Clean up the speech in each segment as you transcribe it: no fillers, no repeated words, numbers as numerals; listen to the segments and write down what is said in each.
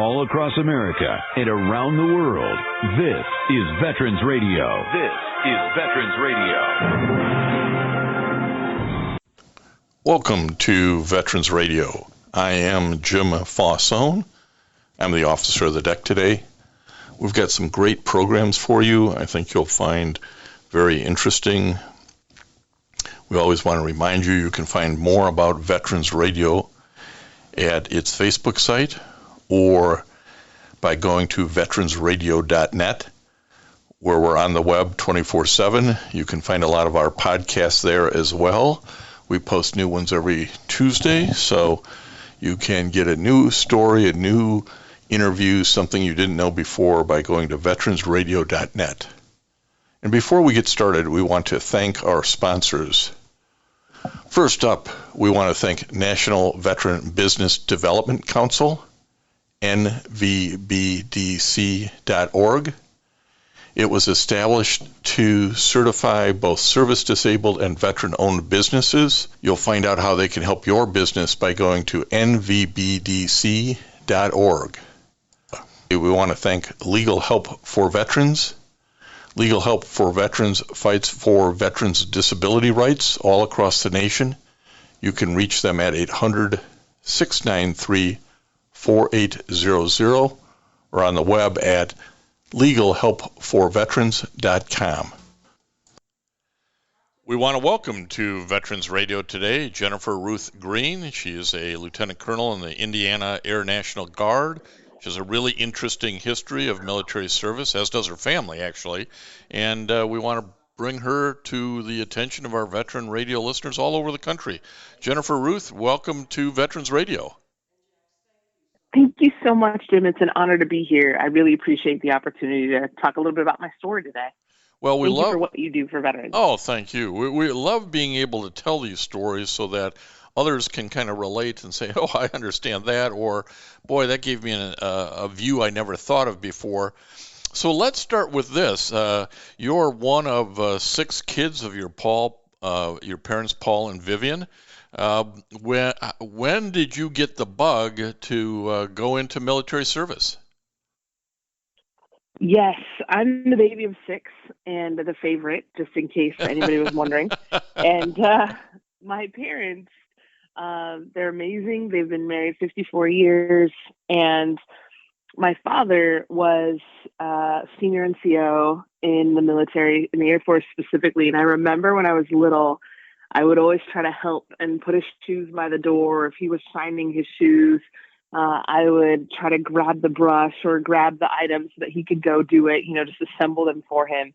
all across America and around the world. This is Veterans Radio. This is Veterans Radio. Welcome to Veterans Radio. I am Jim Fausone. I'm the officer of the deck today. We've got some great programs for you. I think you'll find very interesting. We always want to remind you can find more about Veterans Radio at its Facebook site or by going to veteransradio.net, where we're on the web 24/7. You can find a lot of our podcasts there as well. We post new ones every Tuesday, so you can get a new story, a new interview, something you didn't know before by going to veteransradio.net. And before we get started, we want to thank our sponsors. First up, we want to thank National Veteran Business Development Council, nvbdc.org. It was established to certify both service-disabled and veteran-owned businesses. You'll find out how they can help your business by going to nvbdc.org. We want to thank Legal Help for Veterans. Legal Help for Veterans fights for veterans' disability rights all across the nation. You can reach them at 800-693-4800 or on the web at legalhelpforveterans.com. We want to welcome to Veterans Radio today Jennifer-Ruth Green. She is a lieutenant colonel in the Indiana Air National Guard. She has a really interesting history of military service, as does her family, actually. And we want to bring her to the attention of our veteran radio listeners all over the country. Jennifer-Ruth, welcome to Veterans Radio. Thank you so much, Jim. It's an honor to be here. I really appreciate the opportunity to talk a little bit about my story today. Well, thank you for what you do for veterans. Oh, thank you. We love being able to tell these stories so that others can kind of relate and say, oh, I understand that, or, boy, that gave me a view I never thought of before. So let's start with this. You're one of 6 kids of your parents, Paul and Vivian. When did you get the bug to go into military service? Yes, I'm the baby of 6 and the favorite, just in case anybody was wondering. And my parents, they're amazing. They've been married 54 years. And my father was senior NCO in the military, in the Air Force specifically. And I remember when I was little, I would always try to help and put his shoes by the door. If he was shining his shoes, I would try to grab the brush or grab the items so that he could go do it, just assemble them for him.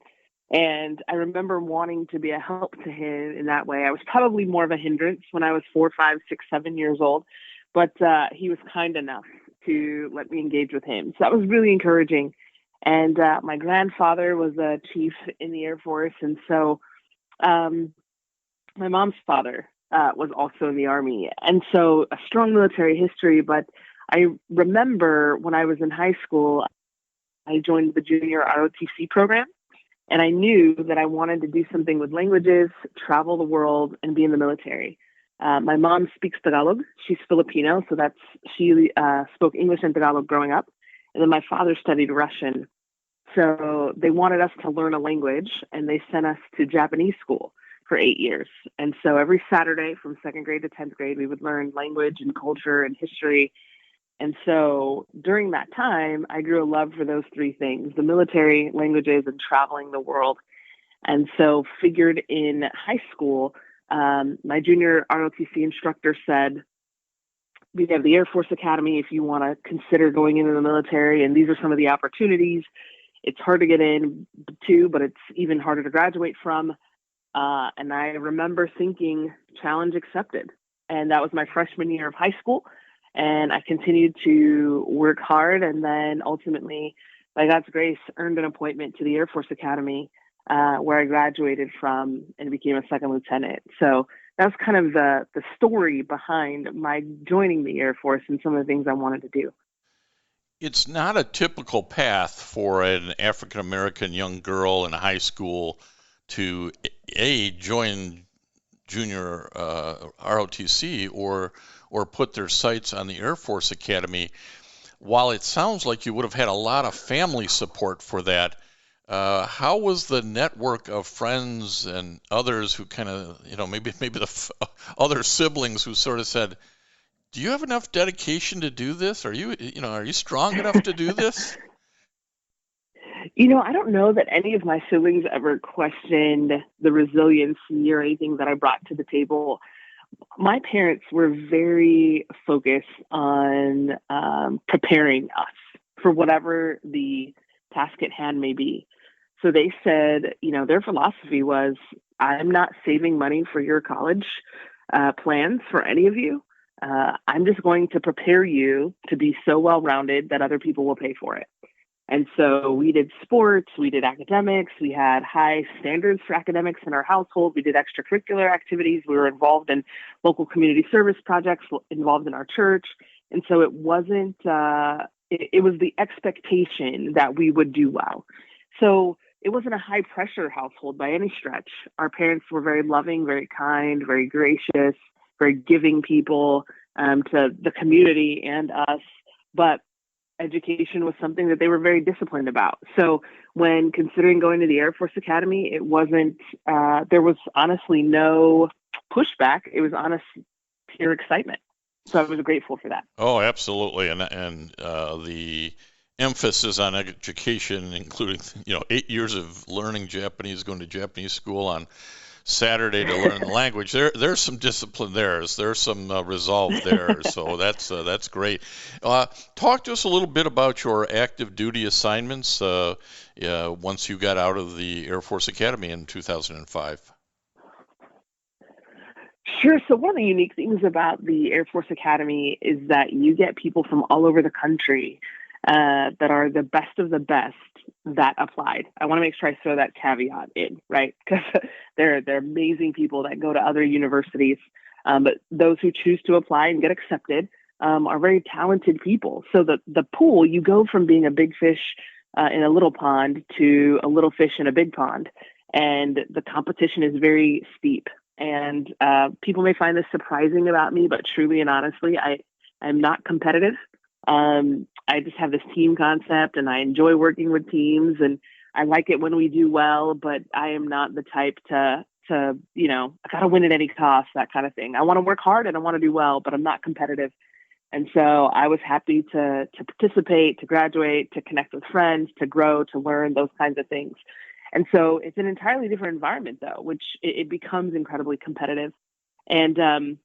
And I remember wanting to be a help to him in that way. I was probably more of a hindrance when I was 4, 5, 6, 7 years old, but he was kind enough to let me engage with him. So that was really encouraging. And my grandfather was a chief in the Air Force. And so my mom's father was also in the Army. And so a strong military history. But I remember when I was in high school, I joined the junior ROTC program. And I knew that I wanted to do something with languages, travel the world, and be in the military. My mom speaks Tagalog. She's Filipino, so she spoke English and Tagalog growing up. And then my father studied Russian. So they wanted us to learn a language, and they sent us to Japanese school for 8 years. And so every Saturday from 2nd grade to 10th grade, we would learn language and culture and history. And so during that time, I grew a love for those 3 things, the military, languages, and traveling the world. And so figured in high school, my junior ROTC instructor said, we have the Air Force Academy if you want to consider going into the military, and these are some of the opportunities. It's hard to get in to, but it's even harder to graduate from. And I remember thinking, challenge accepted. And that was my freshman year of high school. And I continued to work hard, and then ultimately, by God's grace, earned an appointment to the Air Force Academy, where I graduated from and became a 2nd lieutenant. So that's kind of the story behind my joining the Air Force and some of the things I wanted to do. It's not a typical path for an African-American young girl in high school to, join junior ROTC or put their sights on the Air Force Academy. while it sounds like you would have had a lot of family support for that, how was the network of friends and others who kind of, maybe the other siblings who sort of said, "Do you have enough dedication to do this? Are you strong enough to do this?" I don't know that any of my siblings ever questioned the resiliency or anything that I brought to the table. My parents were very focused on preparing us for whatever the task at hand may be. So they said, their philosophy was, I'm not saving money for your college plans for any of you. I'm just going to prepare you to be so well-rounded that other people will pay for it. And so we did sports, we did academics, we had high standards for academics in our household, we did extracurricular activities, we were involved in local community service projects, involved in our church. And so it wasn't, it was the expectation that we would do well. So it wasn't a high pressure household by any stretch. Our parents were very loving, very kind, very gracious, very giving people to the community and us. But education was something that they were very disciplined about. So when considering going to the Air Force Academy, it wasn't, there was honestly no pushback. It was honest, pure excitement. So I was grateful for that. Oh, absolutely. And the emphasis on education, including, 8 years of learning Japanese, going to Japanese school on Saturday to learn the language. There's some discipline there. There's some resolve there. So that's great. Talk to us a little bit about your active duty assignments once you got out of the Air Force Academy in 2005. Sure. So one of the unique things about the Air Force Academy is that you get people from all over the country that are the best of the best that applied. I want to make sure I throw that caveat in, right? Because they're amazing people that go to other universities, but those who choose to apply and get accepted are very talented people. So the pool, you go from being a big fish in a little pond to a little fish in a big pond, and the competition is very steep. And people may find this surprising about me, but truly and honestly, I'm not competitive. I just have this team concept and I enjoy working with teams and I like it when we do well, but I am not the type to I gotta win at any cost, that kind of thing. I want to work hard and I want to do well, but I'm not competitive. And so I was happy to participate, to graduate, to connect with friends, to grow, to learn, those kinds of things. And so it's an entirely different environment though, which it becomes incredibly competitive. And,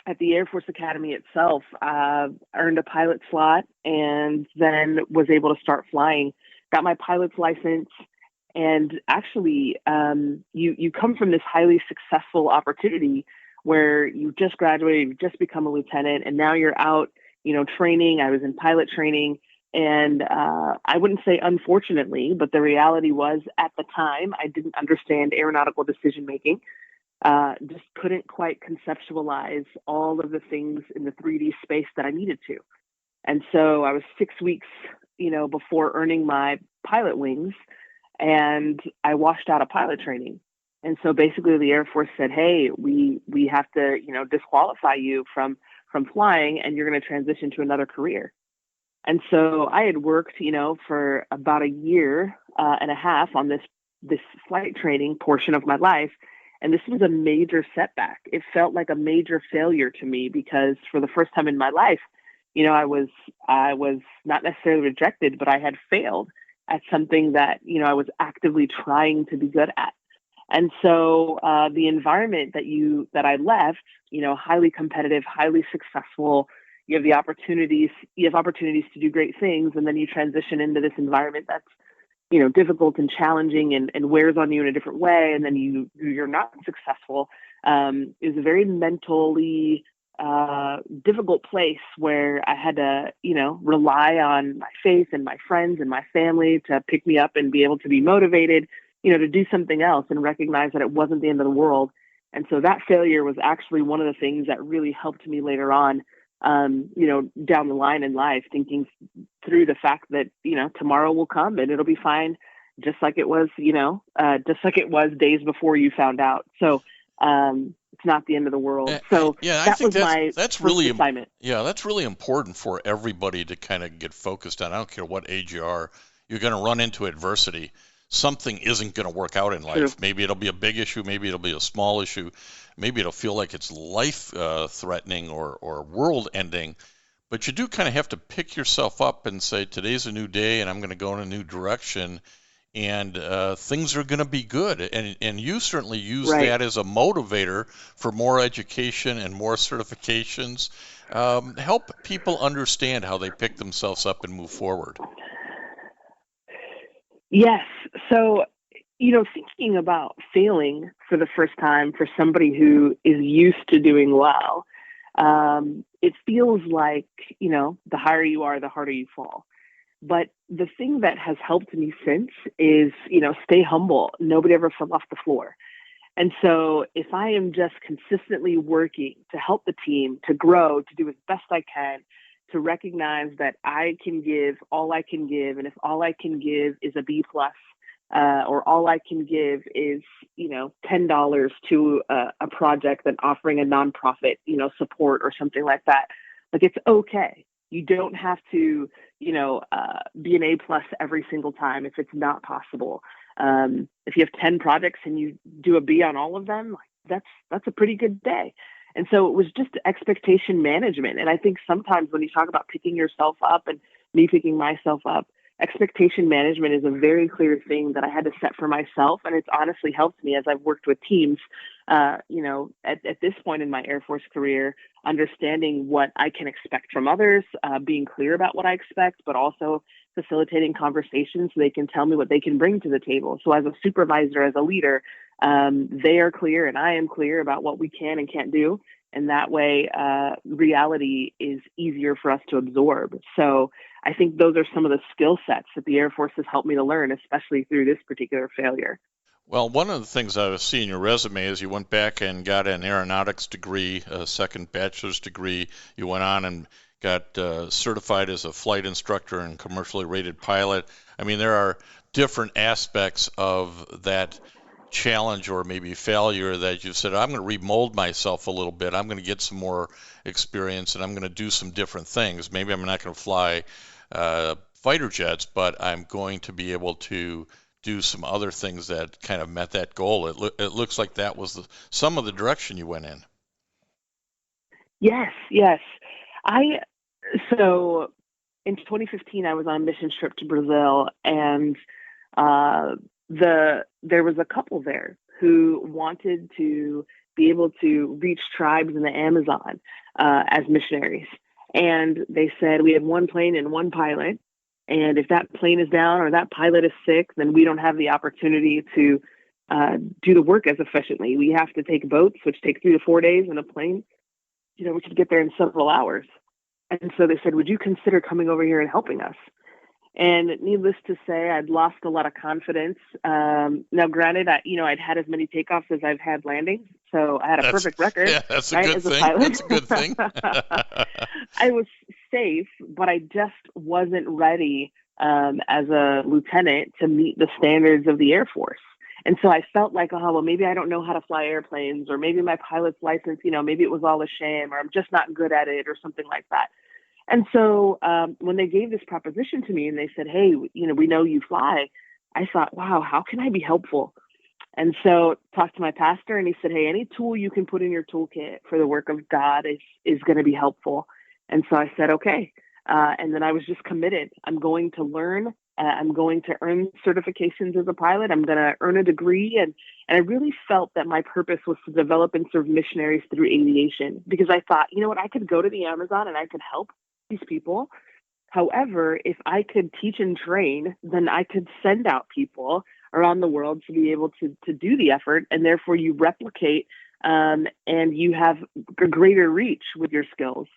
at the Air Force Academy itself, earned a pilot slot and then was able to start flying, got my pilot's license. And actually, you come from this highly successful opportunity where you just graduated, you've just become a lieutenant, and now you're out, training. I was in pilot training. And I wouldn't say unfortunately, but the reality was at the time, I didn't understand aeronautical decision-making. Just couldn't quite conceptualize all of the things in the 3D space that I needed to. And so I was 6 weeks, before earning my pilot wings, and I washed out of pilot training. And so basically the Air Force said, hey, we have to, disqualify you from flying, and you're going to transition to another career. And so I had worked, for about a year and a half on this flight training portion of my life. And this was a major setback. It felt like a major failure to me because for the first time in my life, I was not necessarily rejected, but I had failed at something that, I was actively trying to be good at. And so the environment that I left, highly competitive, highly successful, you have opportunities to do great things. And then you transition into this environment that's, difficult and challenging and wears on you in a different way. And then you're not successful, is a very mentally difficult place where I had to, rely on my faith and my friends and my family to pick me up and be able to be motivated, to do something else and recognize that it wasn't the end of the world. And so that failure was actually one of the things that really helped me later on, down the line in life, thinking through the fact that, tomorrow will come and it'll be fine, just like it was, just like it was days before you found out. So It's not the end of the world. So I think that's really assignment. Yeah, that's really important for everybody to kind of get focused on. I don't care what age you are. You're going to run into adversity. Something isn't going to work out in life. True. Maybe it'll be a big issue. Maybe it'll be a small issue. Maybe it'll feel like it's life-threatening or world-ending. But you do kind of have to pick yourself up and say, today's a new day, and I'm going to go in a new direction, and things are going to be good. And you certainly use that as a motivator for more education and more certifications. Help people understand how they pick themselves up and move forward. Yes. So, thinking about failing for the first time for somebody who is used to doing well, it feels like, the higher you are, the harder you fall. But the thing that has helped me since is, stay humble. Nobody ever fell off the floor. And so if I am just consistently working to help the team, to grow, to do as best I can, to recognize that I can give all I can give, and if all I can give is a B+, or all I can give is, $10 to a project and offering a nonprofit, support or something like that. Like, it's okay. You don't have to, be an A+ every single time if it's not possible. If you have 10 projects and you do a B on all of them, that's a pretty good day. And so it was just expectation management. And I think sometimes when you talk about picking yourself up and me picking myself up, expectation management is a very clear thing that I had to set for myself. And it's honestly helped me as I've worked with teams, at this point in my Air Force career, understanding what I can expect from others, being clear about what I expect, but also facilitating conversations so they can tell me what they can bring to the table. So as a supervisor, as a leader, they are clear and I am clear about what we can and can't do. And that way, reality is easier for us to absorb. So I think those are some of the skill sets that the Air Force has helped me to learn, especially through this particular failure. Well, one of the things I see in your resume is you went back and got an aeronautics degree, a second bachelor's degree. You went on and got certified as a flight instructor and commercially rated pilot. I mean, there are different aspects of that challenge or maybe failure that you've said, I'm going to remold myself a little bit. I'm going to get some more experience and I'm going to do some different things. Maybe I'm not going to fly fighter jets, but I'm going to be able to do some other things that kind of met that goal. It looks like that was some of the direction you went in. Yes. So in 2015, I was on a mission trip to Brazil, and there was a couple there who wanted to be able to reach tribes in the Amazon as missionaries. And they said, we have one plane and one pilot. And if that plane is down or that pilot is sick, then we don't have the opportunity to do the work as efficiently. We have to take boats, which take 3 to 4 days, and a plane, we could get there in several hours. And so they said, would you consider coming over here and helping us? And needless to say, I'd lost a lot of confidence. Now, granted, I'd had as many takeoffs as I've had landings, so I had a perfect record. Yeah, that's a good thing. That's a good thing. I was safe, but I just wasn't ready as a lieutenant to meet the standards of the Air Force. And so I felt like, maybe I don't know how to fly airplanes, or maybe my pilot's license, maybe it was all a sham, or I'm just not good at it, or something like that. And so when they gave this proposition to me and they said, hey, we know you fly, I thought, wow, how can I be helpful? And so talked to my pastor, and he said, hey, any tool you can put in your toolkit for the work of God is going to be helpful. And so I said, okay. And then I was just committed. I'm going to learn. I'm going to earn certifications as a pilot. I'm going to earn a degree. And I really felt that my purpose was to develop and serve missionaries through aviation, because I thought, I could go to the Amazon and I could help these people. However, if I could teach and train, then I could send out people around the world to be able to do the effort. And therefore you replicate and you have a greater reach with your skills.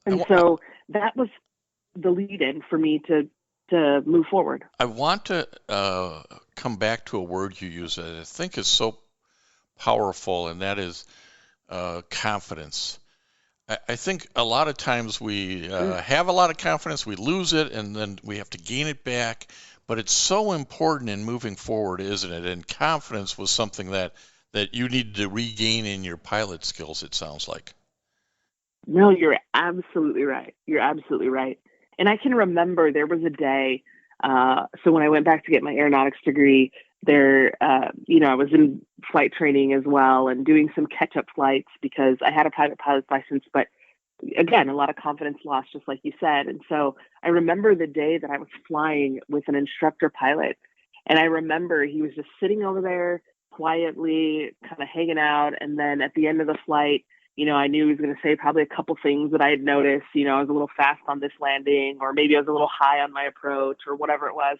And so that was the lead-in for me to move forward. I want to come back to a word you use that I think is so powerful, and that is confidence. I think a lot of times we have a lot of confidence, we lose it, and then we have to gain it back. But it's so important in moving forward, isn't it? And confidence was something that that you need to regain in your pilot skills, it sounds like. No, you're absolutely right. You're absolutely right. And I can remember there was a day, so when I went back to get my aeronautics degree, I was in flight training as well and doing some catch-up flights because I had a private pilot's license, but again, a lot of confidence lost, just like you said. And so I remember the day that I was flying with an instructor pilot, and I remember he was just sitting over there quietly, kind of hanging out. And then at the end of the flight, I knew he was going to say probably a couple things that I had noticed. I was a little fast on this landing, or maybe I was a little high on my approach, or whatever it was.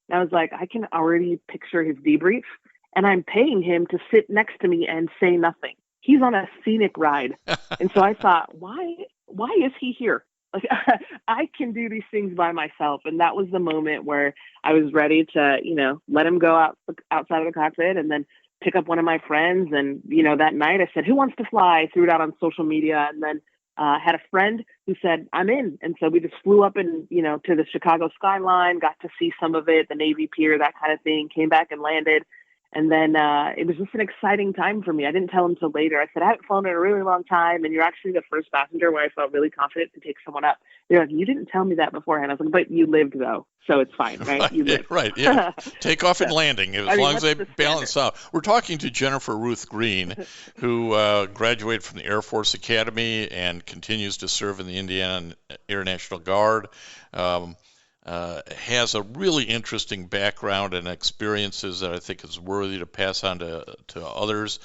And I was like, I can already picture his debrief, and I'm paying him to sit next to me and say nothing. He's on a scenic ride. And so I thought, why is he here? Like, I can do these things by myself. And that was the moment where I was ready to, let him go outside of the cockpit and then pick up one of my friends. And, that night I said, who wants to fly? Threw it out on social media, and then had a friend who said, I'm in. And so we just flew up and, to the Chicago skyline, got to see some of it, the Navy Pier, that kind of thing, came back and landed. And then it was just an exciting time for me. I didn't tell him until later. I said, I haven't flown in a really long time, and you're actually the first passenger where I felt really confident to take someone up. They're like, you didn't tell me that beforehand. I was like, but you lived, though, so it's fine, right? You lived. Right, yeah. Takeoff and landing, as long as they balance out. We're talking to Jennifer-Ruth Green, who graduated from the Air Force Academy and continues to serve in the Indiana Air National Guard. Has a really interesting background and experiences that I think is worthy to pass on to others.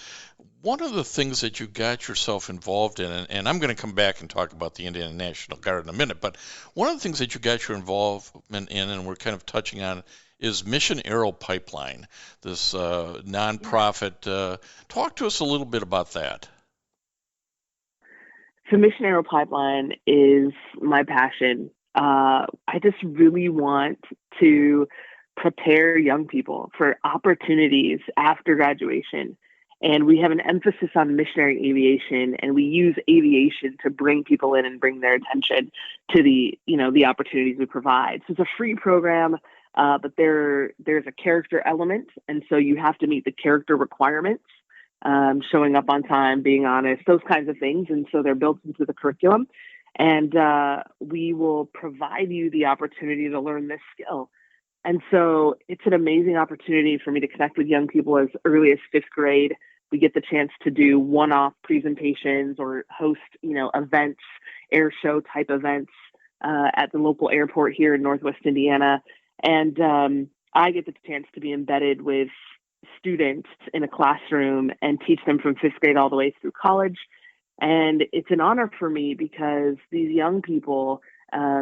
One of the things that you got yourself involved in, and I'm going to come back and talk about the Indiana National Guard in a minute, but one of the things that you got your involvement in, and we're kind of touching on, is Mission Aero Pipeline, this nonprofit. Talk to us a little bit about that. So Mission Aero Pipeline is my passion. I just really want to prepare young people for opportunities after graduation. And we have an emphasis on missionary aviation, and we use aviation to bring people in and bring their attention to the opportunities we provide. So it's a free program, but there's a character element. And so you have to meet the character requirements, showing up on time, being honest, those kinds of things. And so they're built into the curriculum. And we will provide you the opportunity to learn this skill. And so it's an amazing opportunity for me to connect with young people as early as 5th grade. We get the chance to do one-off presentations or host, events, air show type events at the local airport here in Northwest Indiana. And I get the chance to be embedded with students in a classroom and teach them from 5th grade all the way through college. And it's an honor for me because these young people,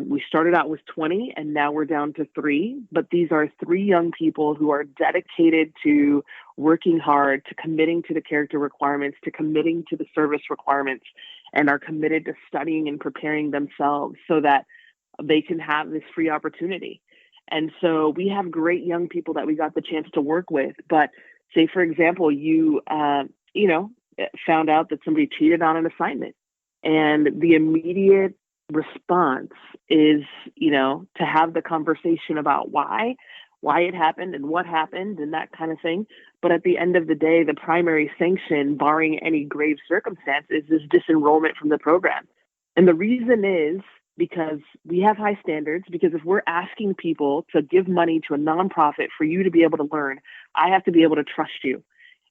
we started out with 20 and now we're down to 3, but these are 3 young people who are dedicated to working hard, to committing to the character requirements, to committing to the service requirements, and are committed to studying and preparing themselves so that they can have this free opportunity. And so we have great young people that we got the chance to work with. But say, for example, you found out that somebody cheated on an assignment, and the immediate response is, to have the conversation about why it happened and what happened and that kind of thing. But at the end of the day, the primary sanction, barring any grave circumstances, is disenrollment from the program. And the reason is because we have high standards, because if we're asking people to give money to a nonprofit for you to be able to learn, I have to be able to trust you.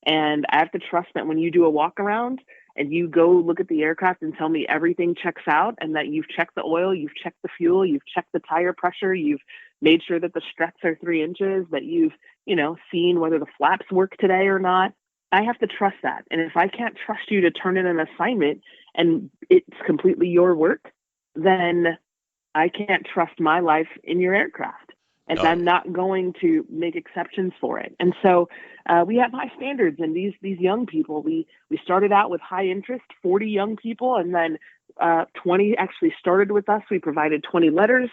And I have to trust that when you do a walk around and you go look at the aircraft and tell me everything checks out, and that you've checked the oil, you've checked the fuel, you've checked the tire pressure, you've made sure that the struts are 3 inches, that you've, seen whether the flaps work today or not. I have to trust that. And if I can't trust you to turn in an assignment and it's completely your work, then I can't trust my life in your aircraft. And I'm not going to make exceptions for it. And so we have high standards, and these young people, we started out with high interest, 40 young people, and then 20 actually started with us. We provided 20 letters,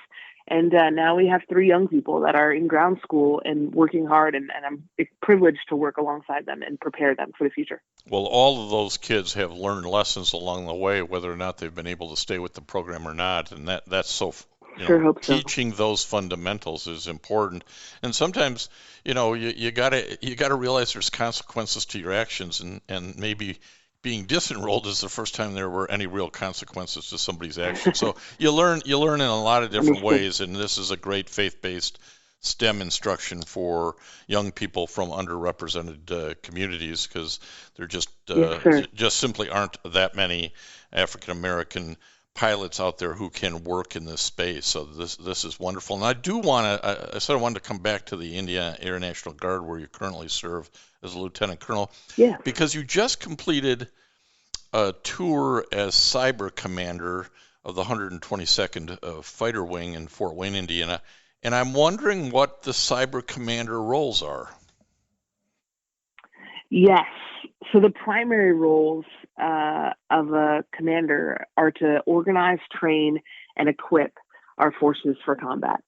and now we have 3 young people that are in ground school and working hard, and I'm privileged to work alongside them and prepare them for the future. Well, all of those kids have learned lessons along the way, whether or not they've been able to stay with the program or not, and that's so Sure hope so. teaching those fundamentals is important. And sometimes, you gotta realize there's consequences to your actions, and maybe being disenrolled is the first time there were any real consequences to somebody's actions. So you learn in a lot of different ways, and this is a great faith-based STEM instruction for young people from underrepresented communities, because there just simply aren't that many African American pilots out there who can work in this space. So this is wonderful. And I said I wanted to come back to the Indiana Air National Guard, where you currently serve as a lieutenant colonel. Yeah. Because you just completed a tour as cyber commander of the 122nd Fighter Wing in Fort Wayne, Indiana. And I'm wondering what the cyber commander roles are. Yes. So the primary roles of a commander are to organize, train, and equip our forces for combat.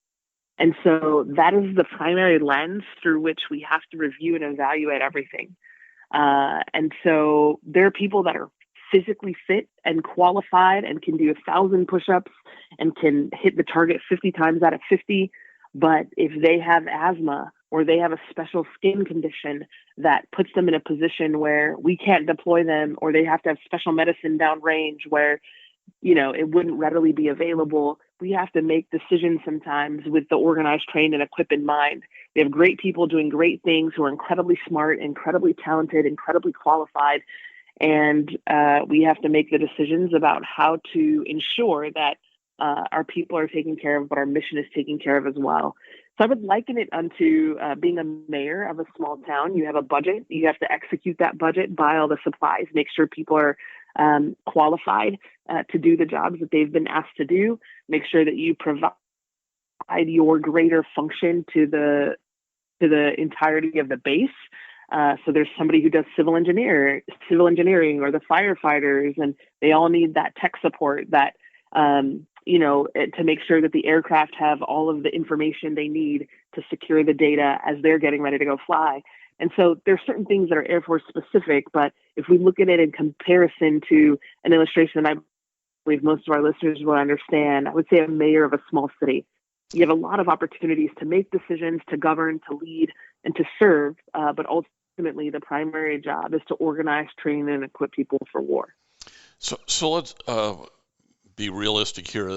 And so that is the primary lens through which we have to review and evaluate everything. And so there are people that are physically fit and qualified and can do 1,000 push-ups and can hit the target 50 times out of 50. But if they have asthma or they have a special skin condition that puts them in a position where we can't deploy them, or they have to have special medicine downrange where, it wouldn't readily be available, we have to make decisions sometimes with the organized, train, and equip in mind. We have great people doing great things who are incredibly smart, incredibly talented, incredibly qualified. And we have to make the decisions about how to ensure that our people are taken care of, but our mission is taken care of as well. So I would liken it unto being a mayor of a small town. You have a budget. You have to execute that budget, buy all the supplies, make sure people are qualified to do the jobs that they've been asked to do, make sure that you provide your greater function to the entirety of the base. So there's somebody who does civil engineering, or the firefighters, and they all need that tech support that, to make sure that the aircraft have all of the information they need to secure the data as they're getting ready to go fly. And so there's certain things that are Air Force specific, but if we look at it in comparison to an illustration that I believe most of our listeners will understand, I would say a mayor of a small city. You have a lot of opportunities to make decisions, to govern, to lead, and to serve, but ultimately the primary job is to organize, train, and equip people for war. So let's be realistic here.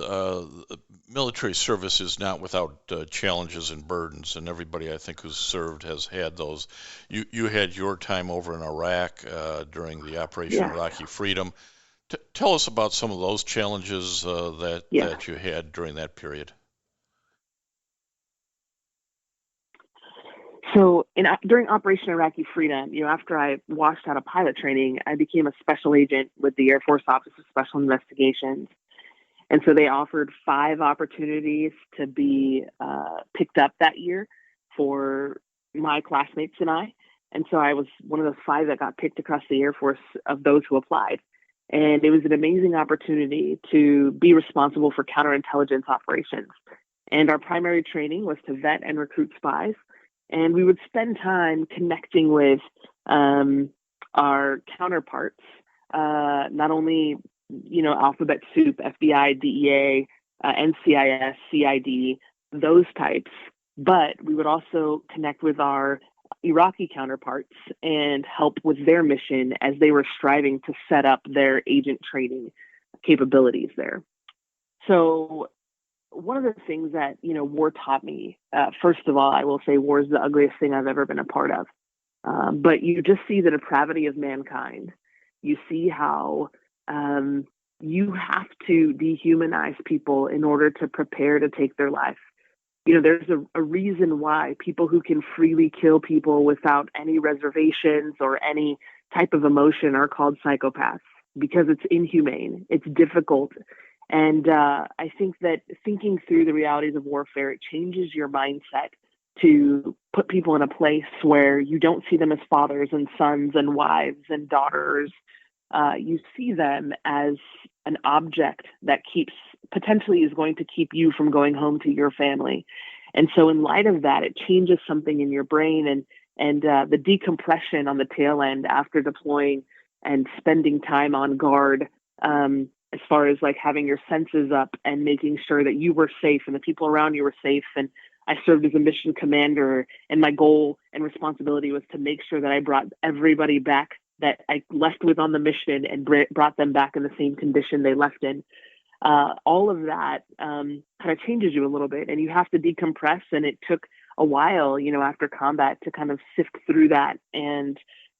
Military service is not without challenges and burdens, and everybody I think who's served has had those. You had your time over in Iraq during the Operation Iraqi Freedom. Tell us about some of those challenges that you had during that period. So during Operation Iraqi Freedom, after I washed out of pilot training, I became a special agent with the Air Force Office of Special Investigations. And so they offered 5 opportunities to be picked up that year for my classmates and I. And so I was one of those 5 that got picked across the Air Force of those who applied. And it was an amazing opportunity to be responsible for counterintelligence operations. And our primary training was to vet and recruit spies. And we would spend time connecting with our counterparts, not only, alphabet soup, FBI, DEA, NCIS, CID, those types, but we would also connect with our Iraqi counterparts and help with their mission as they were striving to set up their agent training capabilities there. So one of the things that, war taught me, first of all, I will say war is the ugliest thing I've ever been a part of. But you just see the depravity of mankind. You see how you have to dehumanize people in order to prepare to take their life. There's a reason why people who can freely kill people without any reservations or any type of emotion are called psychopaths, because it's inhumane. It's difficult. And I think that thinking through the realities of warfare, it changes your mindset to put people in a place where you don't see them as fathers and sons and wives and daughters. You see them as an object that potentially is going to keep you from going home to your family. And so in light of that, it changes something in your brain, and the decompression on the tail end after deploying and spending time on guard, far as like having your senses up and making sure that you were safe and the people around you were safe. And I served as a mission commander, and my goal and responsibility was to make sure that I brought everybody back that I left with on the mission and brought them back in the same condition they left in. All of that kind of changes you a little bit, and you have to decompress. And it took a while, you know, after combat to kind of sift through that and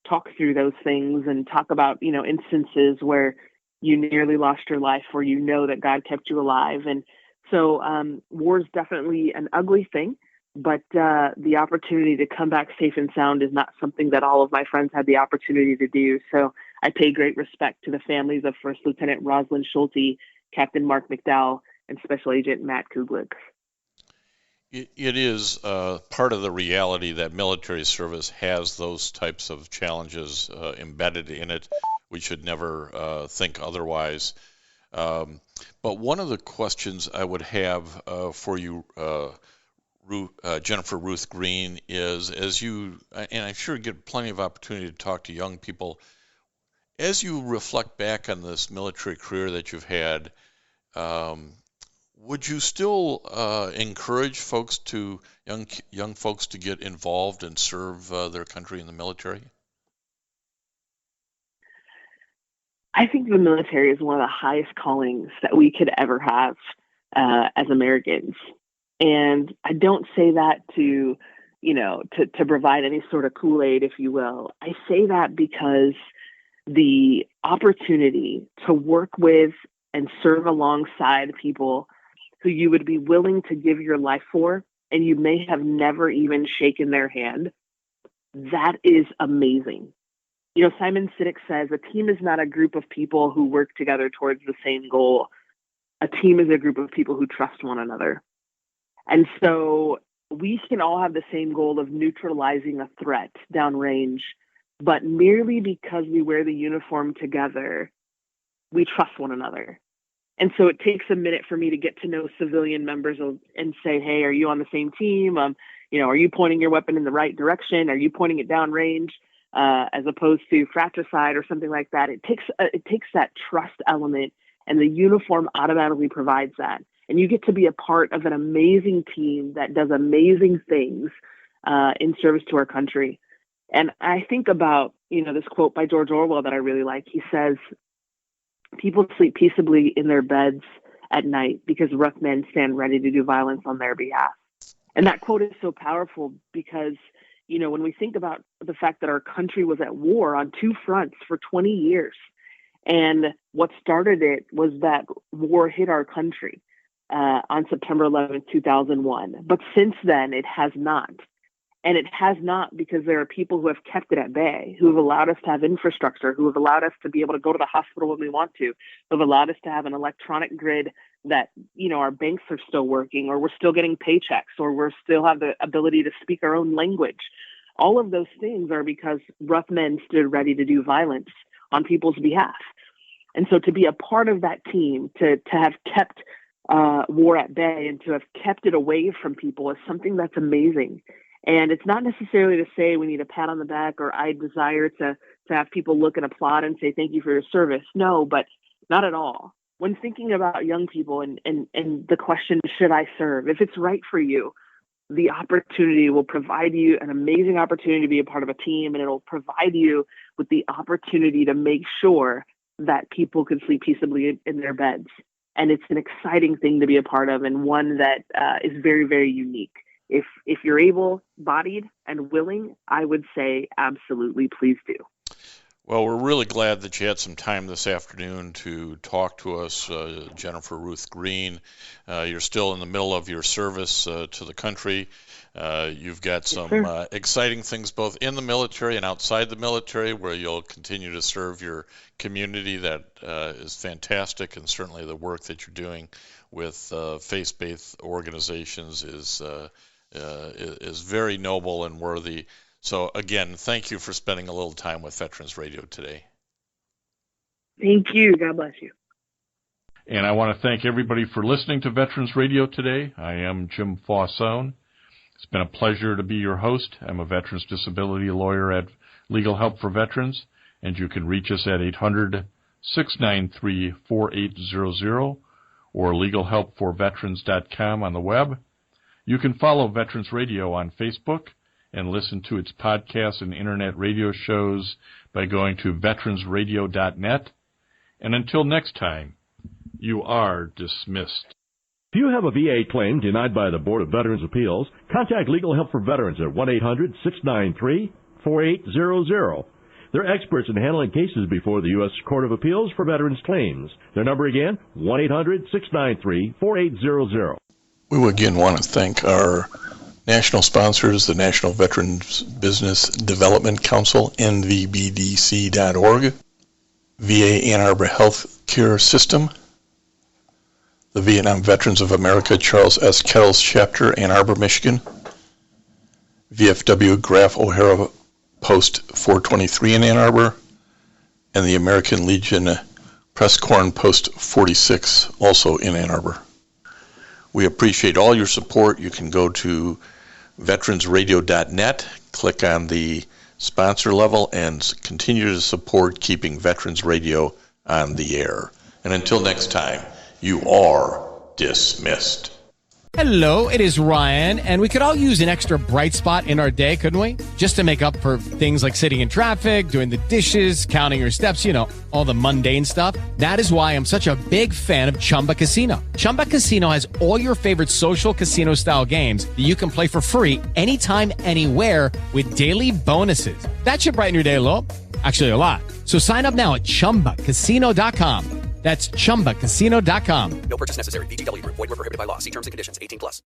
talk through those things and talk about, you know, instances where you nearly lost your life, where you know that God kept you alive. And so war is definitely an ugly thing, but the opportunity to come back safe and sound is not something that all of my friends had the opportunity to do. So I pay great respect to the families of First Lieutenant Rosalind Schulte, Captain Mark McDowell, and Special Agent Matt Kuglik. It is part of the reality that military service has those types of challenges embedded in it. We should never think otherwise. But one of the questions I would have for you, Jennifer-Ruth Green, is as you, and I'm sure you get plenty of opportunity to talk to young people, as you reflect back on this military career that you've had, would you still encourage folks to young folks to get involved and serve their country in the military? I think the military is one of the highest callings that we could ever have as Americans. And I don't say that to, you know, to provide any sort of Kool-Aid, if you will. I say that because the opportunity to work with and serve alongside people who you would be willing to give your life for, and you may have never even shaken their hand, that is amazing. You know, Simon Sinek says a team is not a group of people who work together towards the same goal. A team is a group of people who trust one another. And so we can all have the same goal of neutralizing a threat downrange, but merely because we wear the uniform together, we trust one another. And so it takes a minute for me to get to know civilian members and say, hey, are you on the same team? You know, are you pointing your weapon in the right direction? Are you pointing it downrange? As opposed to fratricide or something like that. It takes that trust element, and the uniform automatically provides that. And you get to be a part of an amazing team that does amazing things in service to our country. And I think about, you know, this quote by George Orwell that I really like. He says, people sleep peaceably in their beds at night because rough men stand ready to do violence on their behalf. And that quote is so powerful because, you know, when we think about the fact that our country was at war on two fronts for 20 years, and what started it was that war hit our country on September 11th, 2001. But since then, it has not. And it has not because there are people who have kept it at bay, who have allowed us to have infrastructure, who have allowed us to be able to go to the hospital when we want to, who have allowed us to have an electronic grid that, you know, our banks are still working, or we're still getting paychecks, or we're still have the ability to speak our own language. All of those things are because rough men stood ready to do violence on people's behalf. And so to be a part of that team, to have kept war at bay and to have kept it away from people is something that's amazing. And it's not necessarily to say we need a pat on the back, or I desire to have people look and applaud and say, thank you for your service. No, but not at all. When thinking about young people and the question, should I serve? If it's right for you, the opportunity will provide you an amazing opportunity to be a part of a team, and it'll provide you with the opportunity to make sure that people can sleep peaceably in their beds. And it's an exciting thing to be a part of, and one that is very, very unique. If you're able-bodied and willing, I would say absolutely, please do. Well, we're really glad that you had some time this afternoon to talk to us, Jennifer-Ruth Green. You're still in the middle of your service to the country. You've got some exciting things both in the military and outside the military where you'll continue to serve your community. That is fantastic, and certainly the work that you're doing with faith-based organizations is very noble and worthy. So again, thank you for spending a little time with Veterans Radio today. Thank you. God bless you. And I want to thank everybody for listening to Veterans Radio today. I am Jim Fausone. It's been a pleasure to be your host. I'm a veterans disability lawyer at Legal Help for Veterans, and you can reach us at 800-693-4800 or legalhelpforveterans.com on the web. You can follow Veterans Radio on Facebook and listen to its podcasts and internet radio shows by going to veteransradio.net. And until next time, you are dismissed. If you have a VA claim denied by the Board of Veterans' Appeals, contact Legal Help for Veterans at 1-800-693-4800. They're experts in handling cases before the U.S. Court of Appeals for Veterans Claims. Their number again, 1-800-693-4800. We again want to thank our national sponsors, the National Veterans Business Development Council, nvbdc.org, VA Ann Arbor Health Care System, the Vietnam Veterans of America Charles S. Kettles Chapter, Ann Arbor, Michigan, VFW Graf O'Hara Post 423 in Ann Arbor, and the American Legion Press Corn Post 46, also in Ann Arbor. We appreciate all your support. You can go to veteransradio.net, click on the sponsor level, and continue to support keeping Veterans Radio on the air. And until next time, you are dismissed. Hello, it is Ryan, and we could all use an extra bright spot in our day, couldn't we? Just to make up for things like sitting in traffic, doing the dishes, counting your steps, you know, all the mundane stuff. That is why I'm such a big fan of Chumba Casino. Chumba Casino has all your favorite social casino-style games that you can play for free anytime, anywhere with daily bonuses. That should brighten your day a little. Actually, a lot. So sign up now at ChumbaCasino.com. That's ChumbaCasino.com. No purchase necessary. VGW Group. Void where prohibited by law. See terms and conditions. 18+.